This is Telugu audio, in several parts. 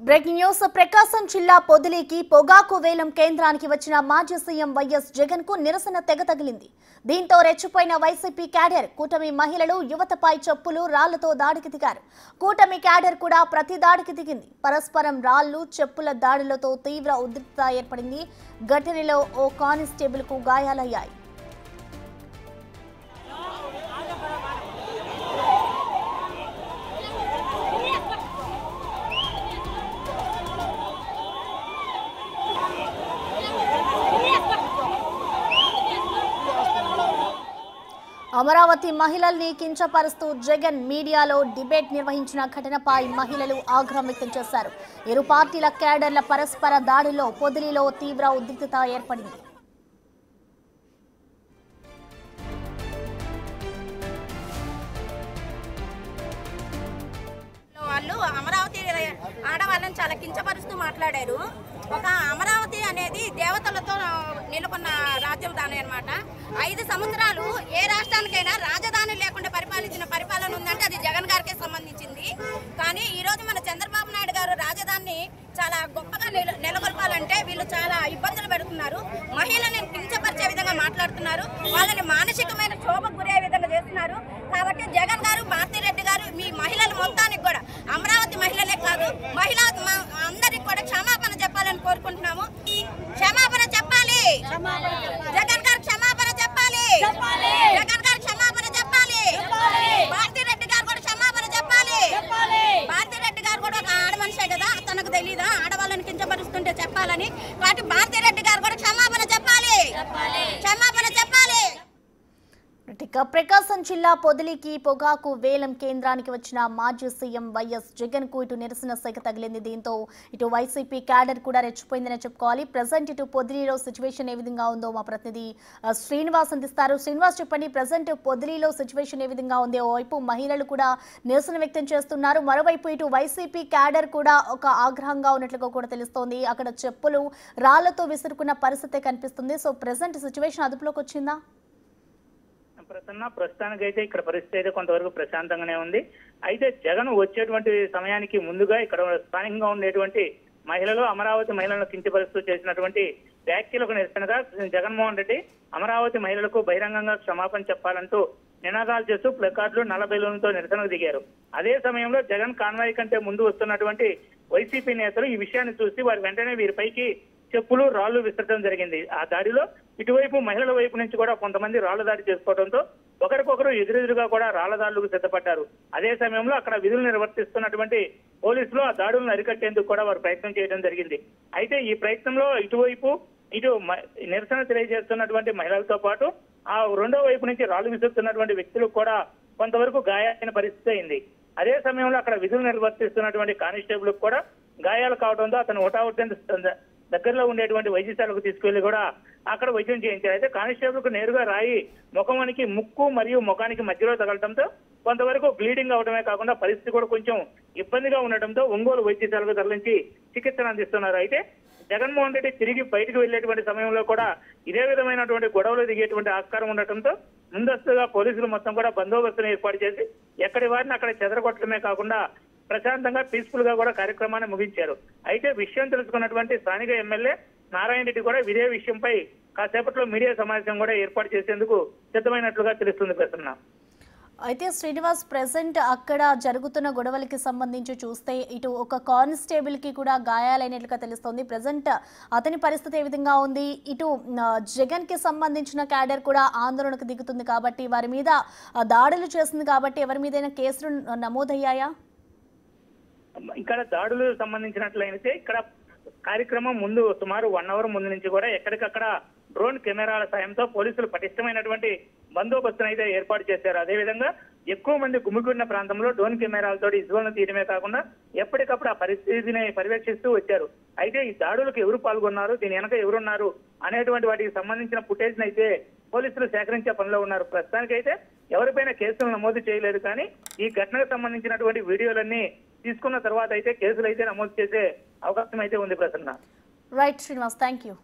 బ్రేకింగ్ న్యూస్ ప్రకాశం జిల్లా పొదిలికి పొగాకు వేలం కేంద్రానికి వచ్చిన మాజీ సీఎం వైఎస్ జగన్ కు నిరసన తెగ తగిలింది. దీంతో రెచ్చిపోయిన వైసీపీ క్యాడర్ కూటమి మహిళలు యువతపై చెప్పులు రాళ్లతో దాడికి దిగారు. కూటమి క్యాడర్ కూడా ప్రతి దాడికి దిగింది. పరస్పరం రాళ్లు చెప్పుల దాడులతో తీవ్ర ఉద్రిక్తత ఏర్పడింది. ఘటనలో ఓ కానిస్టేబుల్ కు గాయాలయ్యాయి. అమరావతి మహిళల్ని కించపరుస్తూ జగన్ మీడియాలో డిబేట్ నిర్వహించిన ఘటనపై మహిళలు ఆగ్రహం వ్యక్తం చేశారు. ఇరు పార్టీల క్యాడర్ల పరస్పర దాడిలో పొదిలిలో తీవ్ర ఉద్రిక్తత ఏర్పడింది. వాళ్ళు అమరావతి ఆడవాళ్ళని చాలా కించపరుస్తూ మాట్లాడారు. ఒక అమరావతి అనేది దేవతలతో నెలకొన్న రాజ్యం దాని అనమాట. 5 సంవత్సరాలు ఏ రాష్ట్రానికైనా రాజధాని లేకుండా పరిపాలించిన పరిపాలన ఉందంటే అది జగన్ గారికే సంబంధించింది. కానీ ఈరోజు మన చంద్రబాబు నాయుడు గారు రాజధానిని చాలా గొప్పగా నెలకొల్పాలంటే వీళ్ళు చాలా ఇబ్బందులు పెడుతున్నారు. మహిళలను కించపరిచే విధంగా మాట్లాడుతున్నారు. వాళ్ళని మానసికమైన క్షోభకు గురయ్యే విధంగా చేస్తున్నారు. కాబట్టి జగన్ గారు, భారతిరెడ్డి గారు, మీ మహిళలు మొత్తానికి కూడా, అమరావతి మహిళలే కాదు మహిళా అందరికి కూడా క్షమాపణ చెప్పాలని కోరుకుంటున్నాము. క్షమాపణ చెప్పాలి. జగన్ గారు క్షమాపణ చెప్పాలి. జగన్ గారు క్షమాపణ చెప్పాలి. భారతిరెడ్డి గారు కూడా క్షమాపణ చెప్పాలి. భారతిరెడ్డి గారు కూడా ఒక ఆడ మనిషే కదా, తనకు తెలీదా ఆడవాళ్ళని కించపరుస్తుంటే చెప్పాలని? కాబట్టి భారతిరెడ్డి గారు కూడా క్షమాపణ చెప్పాలి. క్షమాపణ చెప్పాలి. ప్రకాశం జిల్లా పొదిలికి పొగాకు వేలం కేంద్రానికి వచ్చిన మాజీ సీఎం వైఎస్ జగన్ కు ఇటు నిరసన శాఖ తగిలింది. దీంతో ఇటు వైసీపీ క్యాడర్ కూడా రెచ్చిపోయిందని చెప్పుకోవాలి. ప్రజెంట్ ఇటు పొదిలిలో సిచ్యువేషన్ ఏ విధంగా ఉందో మా ప్రతినిధి శ్రీనివాస్ అందిస్తారు. శ్రీనివాస్, చెప్పండి, ప్రజెంట్ పొదిలిలో సిచ్యువేషన్ ఏ విధంగా ఉంది? ఓవైపు మహిళలు కూడా నిరసన వ్యక్తం చేస్తున్నారు, మరోవైపు ఇటు వైసీపీ క్యాడర్ కూడా ఒక ఆగ్రహంగా ఉన్నట్లుగా కూడా తెలుస్తోంది. అక్కడ చెప్పులు రాళ్లతో విసురుకున్న పరిస్థితి కనిపిస్తుంది. సో ప్రజెంట్ సిచ్యువేషన్ అదుపులోకి వచ్చిందా? ప్రస్తుతానికైతే ఇక్కడ పరిస్థితి అయితే కొంతవరకు ప్రశాంతంగానే ఉంది. అయితే జగన్ వచ్చేటువంటి సమయానికి ముందుగా ఇక్కడ స్థానికంగా ఉండేటువంటి మహిళలు అమరావతి మహిళలను కించపరుస్తూ చేసినటువంటి వ్యాఖ్యలకు నిరసనగా జగన్మోహన్ రెడ్డి అమరావతి మహిళలకు బహిరంగంగా క్షమాపణ చెప్పాలంటూ నినాదాలు చేస్తూ ప్లకార్డులు, నల్ల బెలూన్లతో నిరసనకు దిగారు. అదే సమయంలో జగన్ కాన్వాయ్ కంటే ముందు వస్తున్నటువంటి వైసీపీ నేతలు ఈ విషయాన్ని చూసి వారి వెంటనే వీరిపైకి చెప్పులు, రాళ్లు విసరడం జరిగింది. ఆ దాడిలో ఇటువైపు మహిళల వైపు నుంచి కూడా కొంతమంది రాళ్ల దాడి చేసుకోవడంతో ఒకరికొకరు ఎదురెదురుగా కూడా రాళ్ల దాడులకు సిద్ధపడ్డారు. అదే సమయంలో అక్కడ విధులు నిర్వర్తిస్తున్నటువంటి పోలీసులు ఆ దాడులను అరికట్టేందుకు కూడా వారు ప్రయత్నం చేయడం జరిగింది. అయితే ఈ ప్రయత్నంలో ఇటు నిరసన తెలియజేస్తున్నటువంటి మహిళలతో పాటు ఆ రెండో వైపు నుంచి రాళ్లు విసురుతున్నటువంటి వ్యక్తులకు కూడా కొంతవరకు గాయాలైన పరిస్థితి అయింది. అదే సమయంలో అక్కడ విధులు నిర్వర్తిస్తున్నటువంటి కానిస్టేబుల్ కూడా గాయాలు కావడంతో అతను హుటాహుటిన దగ్గరలో ఉండేటువంటి వైద్యశాలకు తీసుకెళ్లి కూడా అక్కడ వైద్యం చేయించారు. అయితే కానిస్టేబుల్ కు నేరుగా రాయి ముఖానికి, ముక్కు మరియు ముఖానికి మధ్యలో తగలడంతో కొంతవరకు బ్లీడింగ్ అవడమే కాకుండా పరిస్థితి కూడా కొంచెం ఇబ్బందిగా ఉండటంతో ఒంగోలు వైద్యశాలకు తరలించి చికిత్సను అందిస్తున్నారు. అయితే జగన్మోహన్ రెడ్డి తిరిగి బయటకు వెళ్లేటువంటి సమయంలో కూడా ఇదే విధమైనటువంటి గొడవలు దిగేటువంటి ఆస్కారం ఉండటంతో ముందస్తుగా పోలీసులు మొత్తం కూడా బందోబస్తును ఏర్పాటు చేసి ఎక్కడి వారిని అక్కడ చెదరగొట్టడమే కాకుండా ప్రశాంతంగా, పీస్ఫుల్ గా కూడా కార్యక్రమాన్ని ముగించారు. అయితే విషయం తెలుసుకున్నటువంటి స్థానిక ఎమ్మెల్యే నారాయణ రెడ్డి కూడా ఇదే విషయంపై కాసేపట్లో మీడియా సమావేశం కూడా ఏర్పాటు చేసేందుకు సిద్ధమైనట్లుగా తెలుస్తుంది. ప్రసన్న, అయితే శ్రీనివాస్, ప్రెసెంట్ అక్కడ జరుగుతున్న గొడవలకి సంబంధించి చూస్తే ఇటు ఒక కానిస్టేబుల్ కి కూడా గాయాలైనట్లుగా తెలుస్తోంది. ప్రెసెంట్ అతని పరిస్థితి ఏ విధంగా ఉంది? ఇటు జగన్ కి సంబంధించిన క్యాడర్ కూడా ఆందోళనకు దిగుతుంది కాబట్టి, వారి మీద దాడులు చేస్తుంది కాబట్టి ఎవరి మీదైనా కేసులు నమోదయ్యాయా? ఇక్కడ దాడులు సంబంధించినట్లయితే ఇక్కడ కార్యక్రమం ముందు సుమారు 1 అవర్ ముందు నుంచి కూడా ఎక్కడికక్కడ డ్రోన్ కెమెరాల సాయంతో పోలీసులు పటిష్టమైనటువంటి బందోబస్తును అయితే ఏర్పాటు చేశారు. అదేవిధంగా ఎక్కువ మంది గుమికూడిన ప్రాంతంలో డ్రోన్ కెమెరాలతో విజువల్ను తీయడమే కాకుండా ఎప్పటికప్పుడు ఆ పరిస్థితిని పర్యవేక్షిస్తూ వచ్చారు. అయితే ఈ దాడులకు ఎవరు పాల్గొన్నారు, దీని వెనక ఎవరున్నారు అనేటువంటి వాటికి సంబంధించిన ఫుటేజ్ అయితే పోలీసులు సేకరించే పనిలో ఉన్నారు. ప్రస్తుతానికైతే ఎవరిపైన కేసులు నమోదు చేయలేదు. కానీ ఈ ఘటనకు సంబంధించినటువంటి వీడియోలన్నీ తీసుకున్న తర్వాత అయితే కేసులు అయితే నమోదు చేసే అవకాశం అయితే ఉంది. Prasanna, right Srinivas, thank you.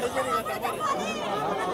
అయిపోయింది